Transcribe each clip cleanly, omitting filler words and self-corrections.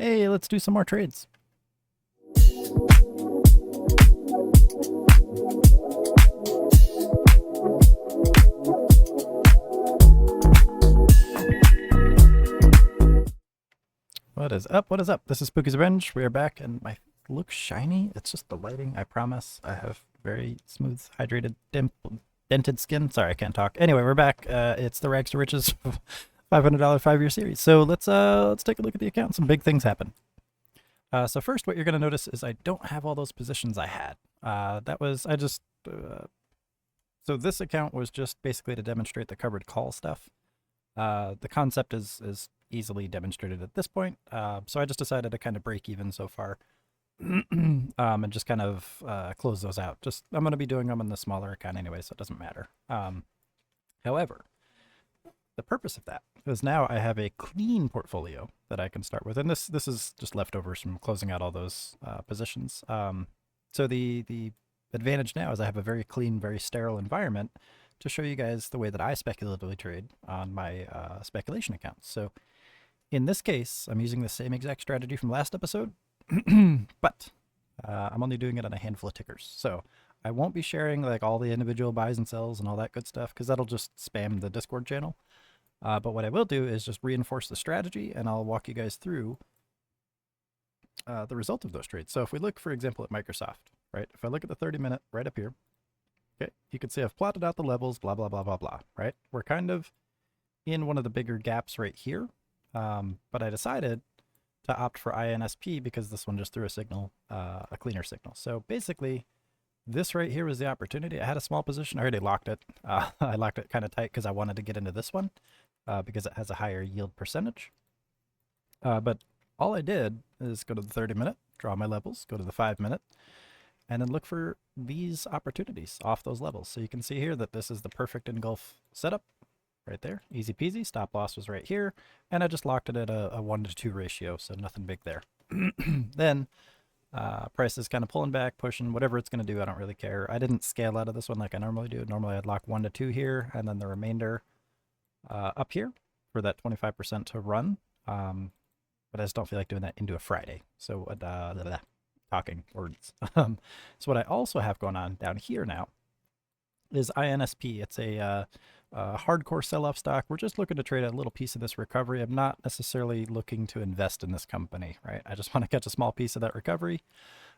Hey, let's do some more trades. What is up? What is up? This is Spooky's Revenge. We are back, and my looks shiny. It's just the lighting. I promise. I have very smooth, hydrated, dented skin. Sorry, I can't talk. Anyway, we're back. It's the Rags to Riches $500 5-year series. So let's take a look at the account. Some big things happen. So first, what you're going to notice is I don't have all those positions I had. So this account was just basically to demonstrate the covered call stuff. The concept is easily demonstrated at this point. So I just decided to kind of break even so far and just kind of close those out. I'm going to be doing them in the smaller account anyway, so it doesn't matter. However, the purpose of that is now I have a clean portfolio that I can start with. And this is just leftovers from closing out all those positions. So the advantage now is I have a very clean, very sterile environment to show you guys the way that I speculatively trade on my speculation accounts. So in this case, I'm using the same exact strategy from last episode, but I'm only doing it on a handful of tickers. So I won't be sharing like all the individual buys and sells and all that good stuff because that'll just spam the Discord channel. But what I will do is just reinforce the strategy, and I'll walk you guys through the result of those trades. So if we look, for example, at Microsoft, right? If I look at the 30-minute right up here, okay, you can see I've plotted out the levels, blah, blah, blah, blah, blah, right? We're kind of in one of the bigger gaps right here, but I decided to opt for INSP because this one just threw a signal, a cleaner signal. So basically, this right here was the opportunity. I had a small position. I already locked it. I locked it kind of tight because I wanted to get into this one because it has a higher yield percentage. But all I did is go to the 30-minute, draw my levels, go to the 5-minute, and then look for these opportunities off those levels. So you can see here that this is the perfect engulf setup right there. Easy peasy. Stop loss was right here. And I just locked it at a 1-to-2 ratio, so nothing big there. Then price is kind of pulling back, pushing, whatever it's going to do, I don't really care. I didn't scale out of this one like I normally do. Normally I'd lock 1-to-2 here, and then the remainder up here for that 25% to run. But I just don't feel like doing that into a Friday. So talking words. So what I also have going on down here now is INSP. It's a hardcore sell-off stock. We're just looking to trade a little piece of this recovery. I'm not necessarily looking to invest in this company, right? I just want to catch a small piece of that recovery.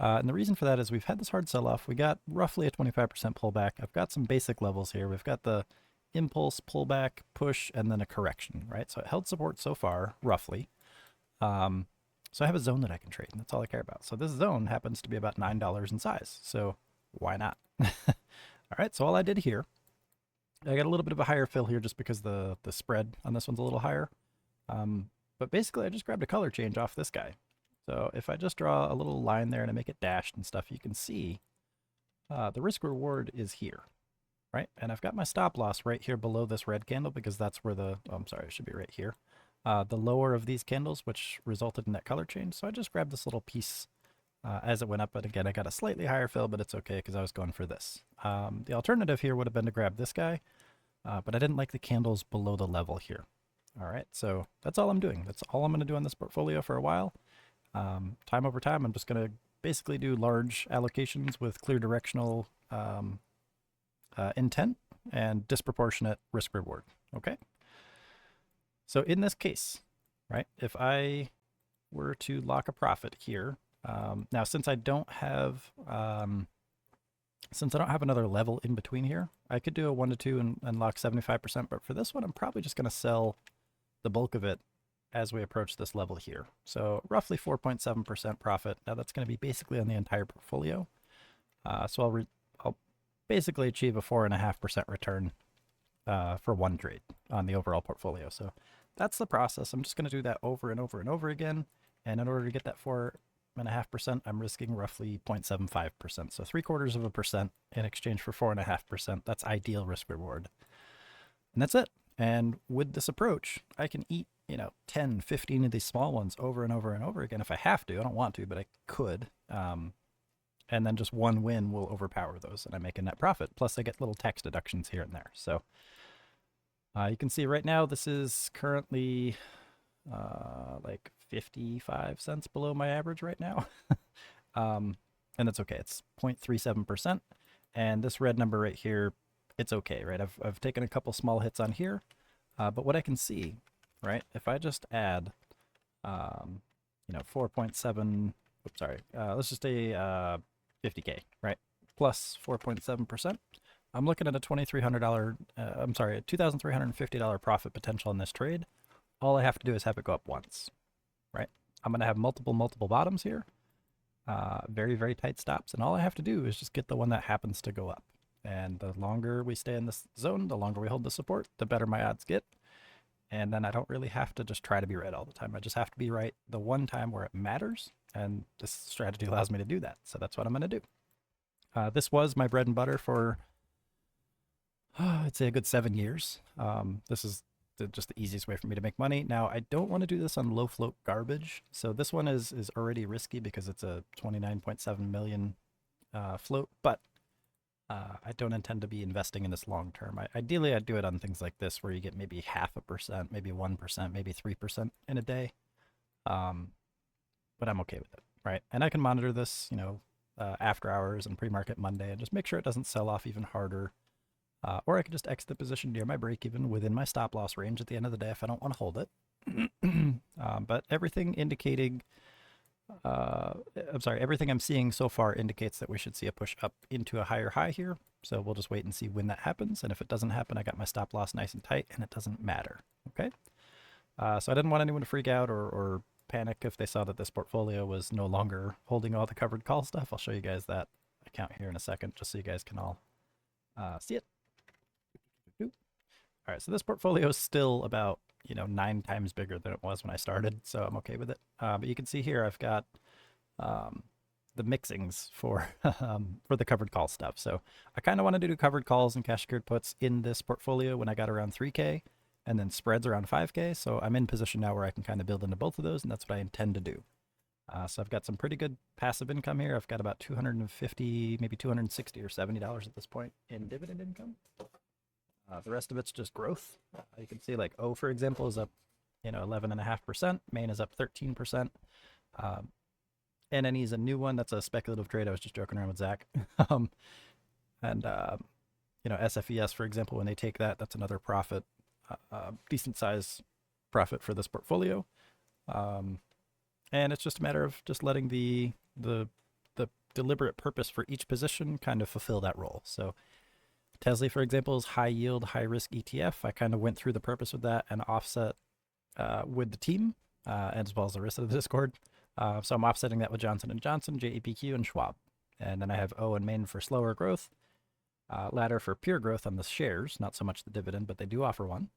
And the reason for that is we've had this hard sell-off. We got roughly a 25% pullback. I've got some basic levels here. We've got the impulse, pullback, push, and then a correction, right? So it held support so far, roughly. So I have a zone that I can trade, and that's all I care about. So this zone happens to be about $9 in size, so why not? All right, so all I did here, I got a little bit of a higher fill here just because the spread on this one's a little higher. But basically, I just grabbed a color change off this guy. So if I just draw a little line there and I make it dashed and stuff, you can see the risk reward is here, right? And I've got my stop loss right here below this red candle because that's where I'm sorry, it should be right here. The lower of these candles, which resulted in that color change. So I just grabbed this little piece as it went up. But again, I got a slightly higher fill, but it's okay because I was going for this. The alternative here would have been to grab this guy, but I didn't like the candles below the level here. All right, so that's all I'm doing. That's all I'm going to do on this portfolio for a while. Time over time, I'm just going to basically do large allocations with clear directional intent and disproportionate risk reward. Okay. So in this case, right, if I were to lock a profit here, now since I don't have another level in between here, I could do a 1-to-2 and lock 75%. But for this one, I'm probably just going to sell the bulk of it as we approach this level here. So roughly 4.7% profit. Now that's going to be basically on the entire portfolio. So I'll basically achieve a 4.5% return for one trade on the overall portfolio. So that's the process. I'm just going to do that over and over and over again. And in order to get that 4.5%, I'm risking roughly 0.75%. So 0.75% in exchange for 4.5%. That's ideal risk reward. And that's it. And with this approach, I can eat, 10, 15 of these small ones over and over and over again if I have to. I don't want to, but I could. And then just one win will overpower those, and I make a net profit. Plus, I get little tax deductions here and there. So you can see right now this is currently like 55 cents below my average right now. And that's okay. It's 0.37%. And this red number right here, it's okay, right? I've taken a couple small hits on here, but what I can see, right? If I just add, 4.7, oops, sorry, let's just say 50K, right? Plus 4.7%. I'm looking at a $2,300, a $2,350 profit potential in this trade. All I have to do is have it go up once, right? I'm going to have multiple bottoms here, very, very tight stops. And all I have to do is just get the one that happens to go up. And the longer we stay in this zone, the longer we hold the support, the better my odds get. And then I don't really have to just try to be right all the time. I just have to be right the one time where it matters. And this strategy allows me to do that. So that's what I'm going to do. This was my bread and butter for, I'd say, a good 7 years. This is just the easiest way for me to make money. Now, I don't want to do this on low float garbage. So this one is already risky because it's a 29.7 million float, but I don't intend to be investing in this long term. Ideally, I'd do it on things like this where you get maybe 0.5%, maybe 1%, maybe 3% in a day. But I'm okay with it, right? And I can monitor this, after hours and pre-market Monday and just make sure it doesn't sell off even harder. Or I could just exit the position near my break even within my stop loss range at the end of the day if I don't want to hold it. But everything indicating, everything I'm seeing so far indicates that we should see a push up into a higher high here. So we'll just wait and see when that happens. And if it doesn't happen, I got my stop loss nice and tight and it doesn't matter. Okay. So I didn't want anyone to freak out or panic if they saw that this portfolio was no longer holding all the covered call stuff. I'll show you guys that account here in a second, just so you guys can all see it. All right, so this portfolio is still about 9 times bigger than it was when I started, so I'm okay with it. But you can see here I've got the mixings for for the covered call stuff. So I kind of wanted to do covered calls and cash secured puts in this portfolio when I got around 3K, and then spreads around 5K. So I'm in position now where I can kind of build into both of those, and that's what I intend to do. So I've got some pretty good passive income here. I've got about 250, maybe 260 or $70 at this point in dividend income. The rest of it's just growth. You can see like O, for example, is up, 11.5%. Main is up 13%. NNE is a new one. That's a speculative trade. I was just joking around with Zach. SFES, for example, when they take that, that's another profit, decent size profit for this portfolio. And it's just a matter of just letting the deliberate purpose for each position kind of fulfill that role. So Tesla, for example, is high yield, high risk ETF. I kind of went through the purpose with that and offset with the team, as well as the rest of the Discord. So I'm offsetting that with Johnson & Johnson, JEPQ, and Schwab. And then I have O and Main for slower growth, Ladder for pure growth on the shares, not so much the dividend, but they do offer one.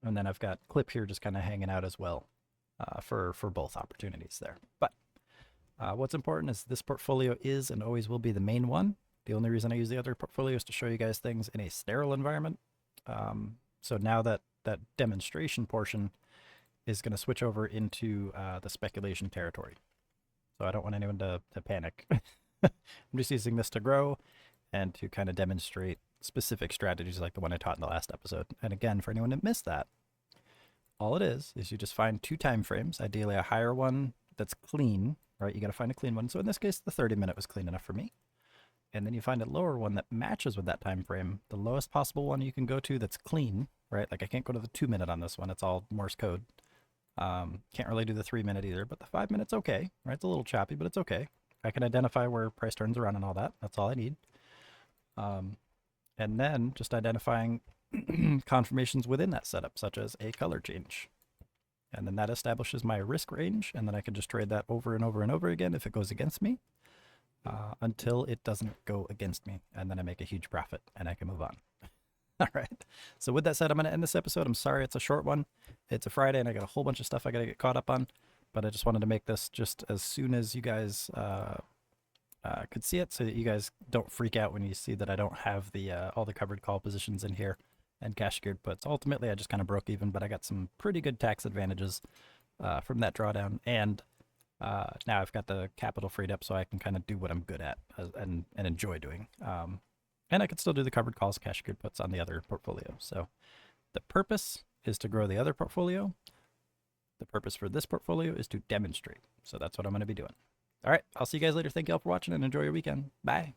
And then I've got Clip here just kind of hanging out as well for both opportunities there. But what's important is this portfolio is and always will be the main one. The only reason I use the other portfolio is to show you guys things in a sterile environment. So now that demonstration portion is going to switch over into the speculation territory. So I don't want anyone to panic. I'm just using this to grow and to kind of demonstrate specific strategies like the one I taught in the last episode. And again, for anyone that missed that, all it is you just find 2 time frames, ideally a higher one that's clean, right? You got to find a clean one. So in this case, the 30-minute was clean enough for me. And then you find a lower one that matches with that time frame. The lowest possible one you can go to that's clean, right? Like I can't go to the 2-minute on this one. It's all Morse code. Can't really do the 3-minute either, but the 5-minute's okay, right? It's a little choppy, but it's okay. I can identify where price turns around and all that. That's all I need. And then just identifying confirmations within that setup, such as a color change. And then that establishes my risk range, and then I can just trade that over and over and over again if it goes against me. Until it doesn't go against me, and then I make a huge profit and I can move on. All right. So with that said, I'm going to end this episode. I'm sorry it's a short one. It's a Friday and I got a whole bunch of stuff I got to get caught up on, but I just wanted to make this just as soon as you guys could see it, so that you guys don't freak out when you see that I don't have the all the covered call positions in here and cash secured puts. Ultimately, I just kind of broke even, but I got some pretty good tax advantages from that drawdown, and now I've got the capital freed up so I can kind of do what I'm good at and enjoy doing. And I can still do the covered calls, cash secured puts on the other portfolio. So the purpose is to grow the other portfolio. The purpose for this portfolio is to demonstrate. So that's what I'm going to be doing. All right, I'll see you guys later. Thank you all for watching and enjoy your weekend. Bye.